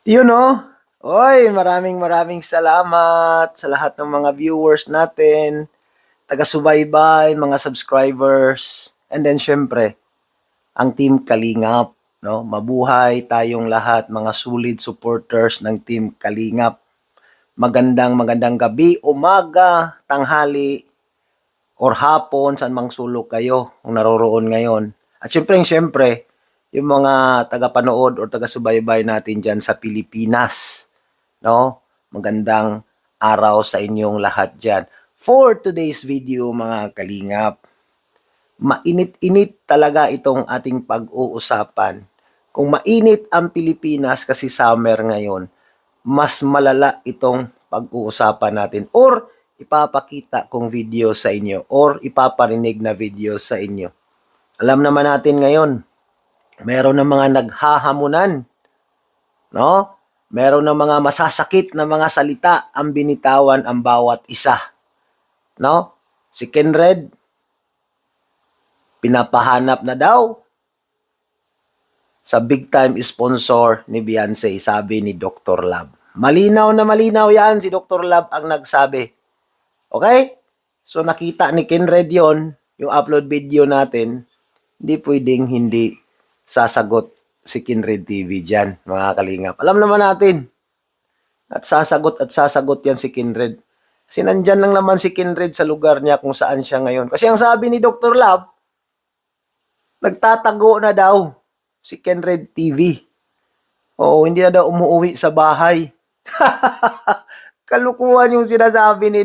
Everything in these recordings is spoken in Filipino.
Yun oh. Oy, maraming salamat sa lahat ng mga viewers natin, taga-subaybay, mga subscribers, and then syempre, ang Team Kalingap, no? Mabuhay tayong lahat, mga solid supporters ng Team Kalingap. Magandang gabi, umaga, tanghali, or hapon, saan mang sulok kayo kung naroroon ngayon. At syempre, yung mga taga-panood or taga-subaybay natin dyan sa Pilipinas, no? Magandang araw sa inyong lahat dyan. For today's video, mga kalingap, mainit-init talaga itong ating pag-uusapan. Kung mainit ang Pilipinas kasi summer ngayon, mas malala itong pag-uusapan natin or ipapakita kong video sa inyo or ipaparinig na video sa inyo. Alam naman natin ngayon, meron ng mga naghahamunan, no? Meron ng mga masasakit na mga salita ang binitawan ang bawat isa, no? Si Kenred, pinapahanap na daw sa big time sponsor ni Beyonce, sabi ni Dr. Love. Malinaw na malinaw yan, si Dr. Love ang nagsabi. Okay? So nakita ni Kenred yon, yung upload video natin, hindi pwedeng hindi sasagot si Kenred TV dyan, mga kalingap. Alam naman natin, at sasagot yan si Kenred. Kasi nandyan lang naman si Kenred sa lugar niya kung saan siya ngayon. Kasi ang sabi ni Dr. Love, nagtatago na daw si Kenred TV. Oo, hindi na daw umuwi sa bahay. Kalukuhan yung sinasabi ni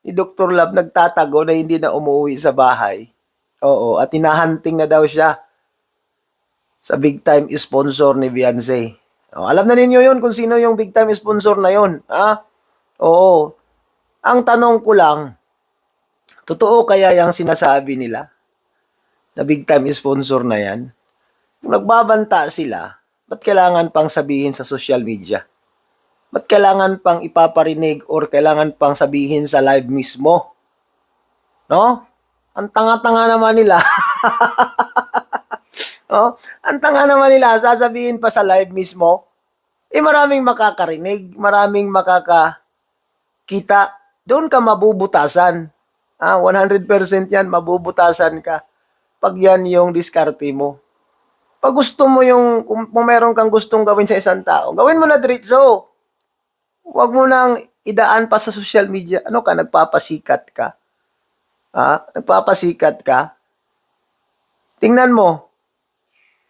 Dr. Love, nagtatago na hindi na umuwi sa bahay. Oo, at hinahunting na daw siya sa big time sponsor ni Beyonce. Oh, alam na ninyo yun kung sino yung big time sponsor na yun. Ha? Oo. Ang tanong ko lang, totoo kaya yung sinasabi nila na big time sponsor na yan? Kung nagbabanta sila, ba't kailangan pang sabihin sa social media? Ba't kailangan pang ipaparinig or kailangan pang sabihin sa live mismo? No? Ang tanga-tanga naman nila. Oh, ang tanga naman nila, sasabihin pa sa live mismo, maraming makakarinig, maraming makakakita. Doon ka mabubutasan. 100% yan, mabubutasan ka. Pag yan yung diskarte mo. Pag gusto mo yung, kung meron kang gustong gawin sa isang tao, gawin mo na diretso. Huwag mo nang idaan pa sa social media. Ano ka, nagpapasikat ka? Nagpapasikat ka? Tingnan mo,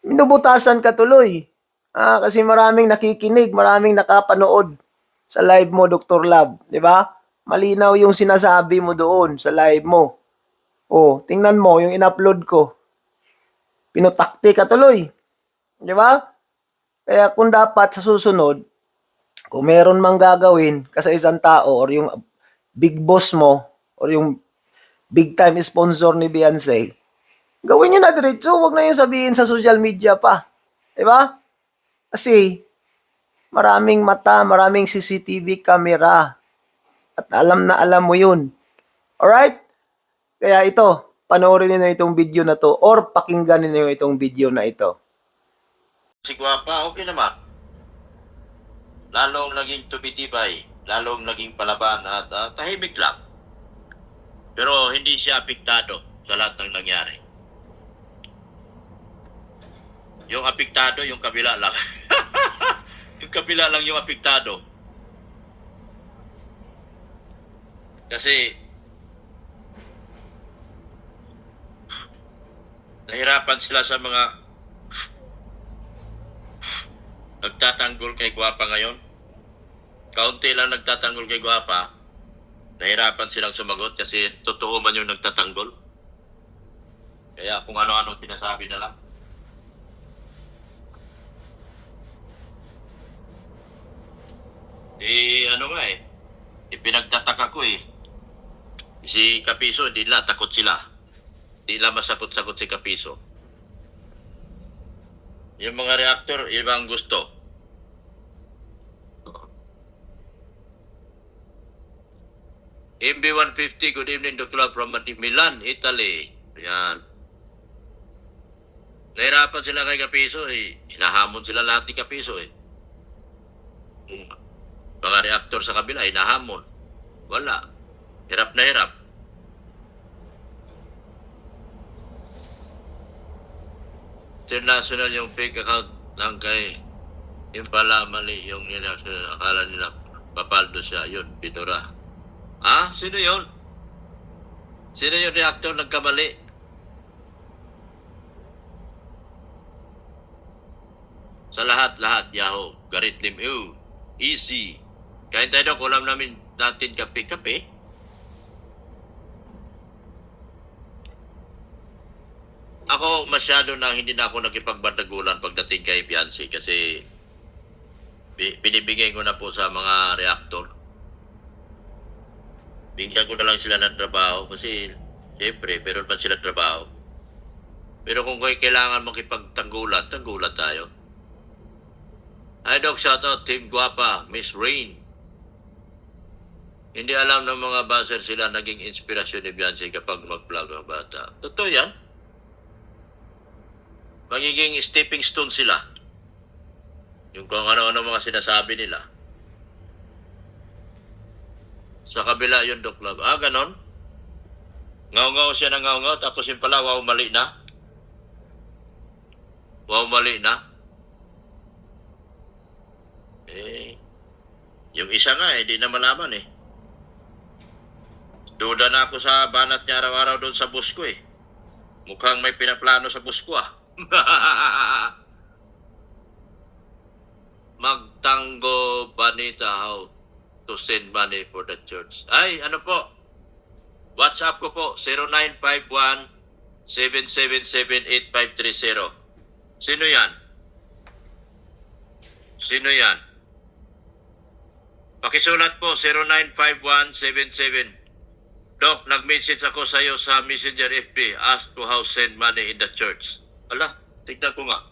minubutasan ka tuloy. Kasi maraming nakikinig, maraming nakapanood sa live mo, Dr. Love. Di ba? Malinaw yung sinasabi mo doon sa live mo. Oh, tingnan mo yung in-upload ko. Pinutakti ka tuloy. Di ba? Kaya kung dapat sa susunod, kung meron mang gagawin ka sa isang tao or yung big boss mo or yung big time sponsor ni Beyonce, gawin nyo na diretso. Huwag na yung sabihin sa social media pa. Di ba? Kasi maraming mata, maraming CCTV camera. At alam na alam mo yun. Alright? Kaya ito, panoorin niyo itong video na to or pakinggan niyo itong video na ito. Si Guapa, okay naman. Lalong naging tumitibay, lalong naging palaban at tahimik lang. Pero hindi siya apektado sa lahat ng nangyari. Yung apektado, yung kabila lang. Yung kabila lang yung apektado. Kasi nahirapan sila sa mga nagtatanggol kay Guapa ngayon. Kaunti lang nagtatanggol kay Guapa. Nahirapan silang sumagot kasi totoo man yung nagtatanggol. Kaya kung ano-ano sinasabi na lang. Ano nga pinagtataka ko Si Kapiso, hindi nila takot sila. Hindi nila masakot-sakot si Kapiso. Yung mga reactor, ibang gusto. MB150, good evening, Dr. Love from Milan, Italy. Yan. Nahirapan sila kay Kapiso Hinahamon sila lahat ni Kapiso Mga reaktor sa kabila, hinahamon. Wala. Hirap na hirap. International yung fake account ng kay yung pala mali yung nila. Akala nila papaldo siya. Yun, pinura. Ah, sino yun? Sino yung reaktor nagkamali? Sa lahat, Yahoo, Garit Lim, easy. Kahit tayo, kulam natin kape-kape. Ako masyado na hindi na ako nakipagbandagulan pagdating kay Beyonce kasi binibigay ko na po sa mga reaktor. Bigyan ko na lang sila ng trabaho kasi siyempre, meron pa sila trabaho. Pero kung kailangan makipagtanggulan, tanggulan tayo. Hi Doc, shoutout Team Guapa, Miss Rain. Hindi alam ng mga buzzer sila naging inspirasyon ni Beyonce kapag mag-vlog ang bata. Totoo yan. Magiging stepping stone sila. Yung kung ano-ano mga sinasabi nila. Sa kabila yun, Doc Love. Ah, ganon? Ngaw-ngaw siya ng ngaw-ngaw, tapos yung pala, wow, mali na. Wow, mali na. Yung isa nga, di na malaman eh. Duda na ako sa banat niya araw-araw doon sa bus ko eh. Mukhang may pinaplano sa bus ko ah. Magtango Banita how to send money for the church. Ay, ano po? WhatsApp ko po, 0951-777-8530. Sino yan? Sino yan? Pakisulat po, 0951-77. Doc, nag-message ako sa iyo sa Messenger FB. Ask to how send money in the church. Ala, tignan ko nga.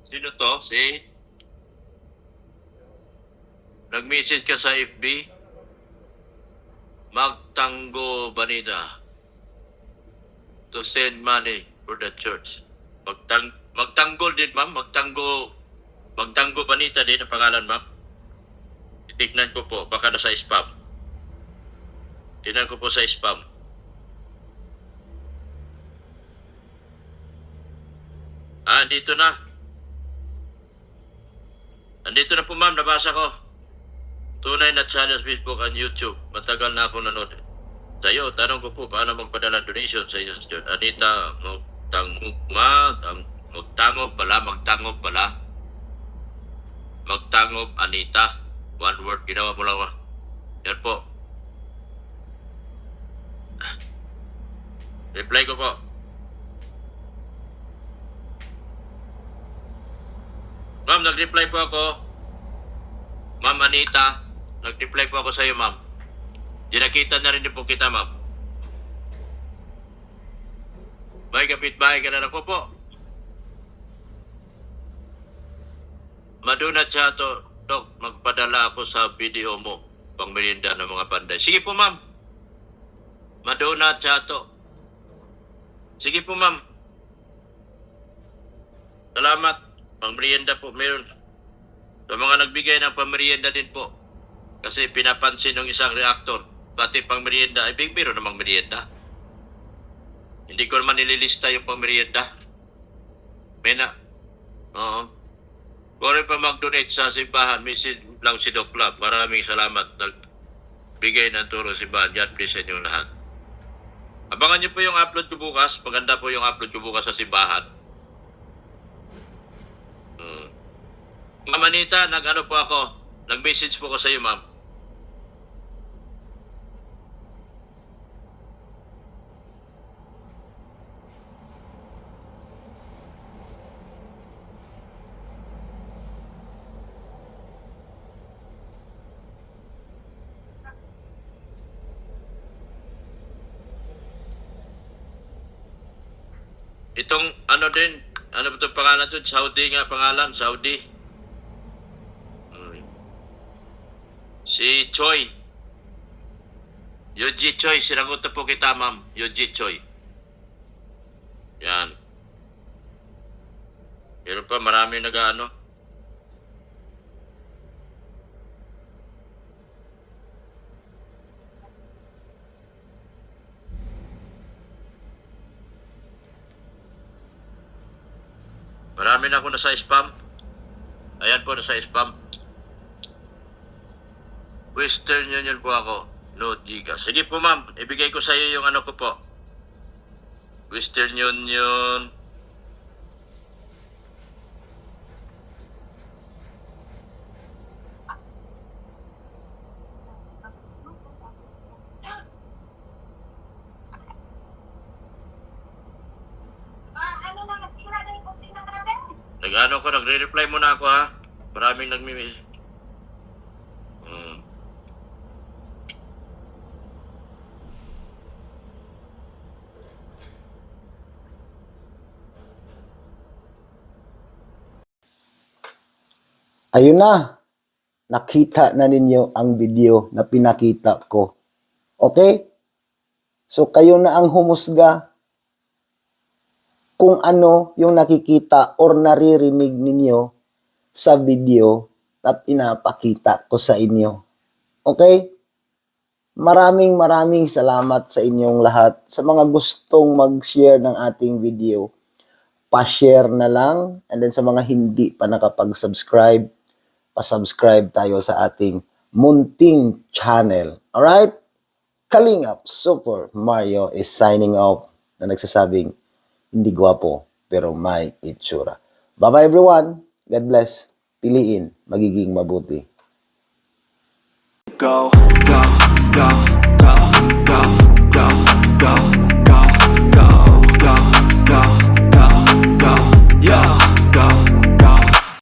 Sino to? Si? Nag-message ka sa FB? Magtango Banida to send money for the church. Magtanggol din, ma'am. Magtango Banita din ang pangalan, ma'am. Titignan ko po. Baka nasa spam. Tignan ko po sa spam. Ah, andito na. Andito na po, ma'am. Nabasa ko. Tunay na channel Facebook and YouTube. Matagal na ako nanood. Sa'yo, tanong ko po, paano magpadala donation sa inyo? Anita, magtangob pala. Magtangob, Anita. One word, ginawa mo lang. Yan po. Reply ko po. Ma'am, nag-reply po ako. Ma'am Anita, nag-reply po ako sa iyo, ma'am. Dinakita na rin po kita, ma'am. May kapitbahay ka na ako po. Maduna Chato, Dok, magpadala ako sa video mo pang merienda ng mga panday. Sige po, ma'am. Maduna Chato. Sige po, ma'am. Salamat. Pang merienda po, meron. Sa mga nagbigay ng pamerienda din po. Kasi pinapansin ng isang reaktor. Pati pang merienda, ay big biro namang merienda. Hindi ko naman nililista yung pang merienda. Mena. Oo. Kung rin pa mag-donate sa simbahan, message lang si Doc Love. Maraming salamat. Nagbigay ng turo si simbahan. God bless sa inyo lahat. Abangan niyo po yung upload ko bukas. Maganda po yung upload ko bukas sa simbahan. Ma'am Anita, nag-ano po ako. Nag-message po ko sa iyo, ma'am. Itong ano din, ano ba itong pangalan ito? Saudi nga pangalan, Saudi. Si Choi. Yoji Choi, sinagot na po kita, ma'am. Yoji Choi. Yan. Meron pa, marami nag-ano. Marami na ako nasa spam. Ayan po, nasa spam. Western Union po ako. No, Gcash. Sige po ma'am, ibigay ko sa iyo yung ano ko po. Western Union. Nag-ano ko, nagre-reply muna ako ha. Maraming nagmi-miss. Ayun na. Nakita na ninyo ang video na pinakita ko. Okay? So kayo na ang humusga kung ano yung nakikita or naririnig ninyo sa video na pinapakita ko sa inyo. Okay? Maraming salamat sa inyong lahat. Sa mga gustong mag-share ng ating video, pa-share na lang. And then sa mga hindi pa nakapag-subscribe, pa-subscribe tayo sa ating munting channel. Alright? Kalingap Super Mario is signing off na nagsasabing, hindi gwapo pero may itsura. Bye-bye everyone. God bless. Piliin, magiging mabuti. Go, go, go, go, go, go, go.